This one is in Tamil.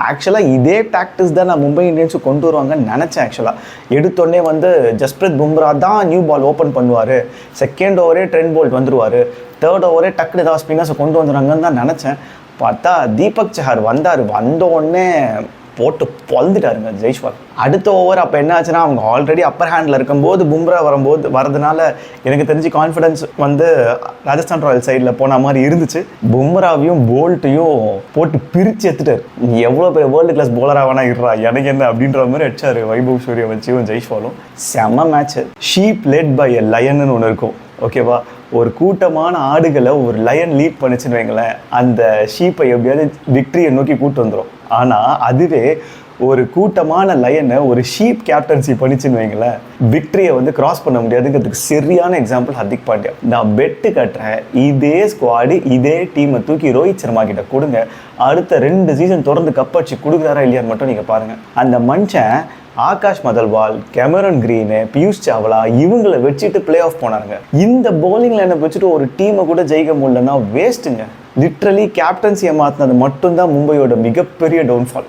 ஆக்சுவலாக இதே டாக்டிக்ஸ் தான் நான் மும்பை இந்தியன்ஸுக்கு கொண்டு வருவாங்கன்னு நினச்சேன். ஆக்சுவலாக எடுத்தோடனே வந்து ஜஸ்பிரீத் பும்ரா தான் நியூ பால் ஓப்பன் பண்ணுவார், செகண்ட் ஓவரே ட்ரெண்ட் போல்ட் வந்துடுவார், தேர்ட் ஓவரே டக்குனு ஏதாவது ஸ்பின்னர்ஸை கொண்டு வந்துடுறாங்கன்னு தான் நினச்சேன். பார்த்தா தீபக் சஹர் வந்தோடனே போட்டு பொழுந்துட்டாருங்க ஜெய்ஸ்வால். அடுத்த ஓவர் அப்போ என்ன ஆச்சுன்னா, அவங்க ஆல்ரெடி அப்பர் ஹேண்டில் இருக்கும்போது பும்ரா வரதுனால எனக்கு தெரிஞ்சு கான்ஃபிடன்ஸ் வந்து ராஜஸ்தான் ராயல் சைடில் போன மாதிரி இருந்துச்சு. பும்ராவையும் போல்ட்டையும் போட்டு பிரித்து எடுத்துட்டார். எவ்வளோ பெரிய வேர்ல்டு கிளாஸ் போலராக வேணா இருறா, எனக்கு என்ன அப்படின்ற மாதிரி அடிச்சார் வைபவ் சூரியவன்சியும் ஜெய்ஸ்வாலும். செம்ம match. Sheep led by a லயன்னு ஒன்று இருக்கும், ஓகேவா? ஒரு கூட்டமான ஆடுகளை ஒரு லயன் லீட் பண்ணிச்சுன்னு வைங்களேன், அந்த ஷீப்பை எப்படியாவது விக்ட்ரியை நோக்கி கூட்டு வந்துடும். ஆனால் அதுவே ஒரு கூட்டமான லயனை ஒரு ஷீப் கேப்டன்சி பண்ணிச்சுன்னு வைங்களேன், விக்ட்ரியை வந்து கிராஸ் பண்ண முடியாதுங்கிறதுக்கு சரியான எக்ஸாம்பிள் ஹர்திக் பாண்டியா. நான் பெட்டு கட்டுறேன், இதே ஸ்குவாடு இதே டீமை தூக்கி ரோஹித் சர்மா கிட்ட கொடுங்க, அடுத்த 2 சீசன் தொடர்ந்து கப் அடிச்சு கொடுக்குறாரா இல்லையான்னு மட்டும் நீங்கள் பாருங்கள். அந்த மனுஷன் ஆகாஷ் மதல்வால், கேமரன் கிரீனு, பியூஷ் சாவ்லா இவங்களை வச்சுட்டு பிளே ஆஃப் போனாங்க. இந்த பவுலிங் லைனை வச்சுட்டு ஒரு டீமை கூட ஜெயிக்க முடியலன்னா வேஸ்ட்டுங்க. லிட்ரலி கேப்டன்சியை மாற்றினது மட்டும்தான் மும்பையோட மிகப்பெரிய டவுன்ஃபால்.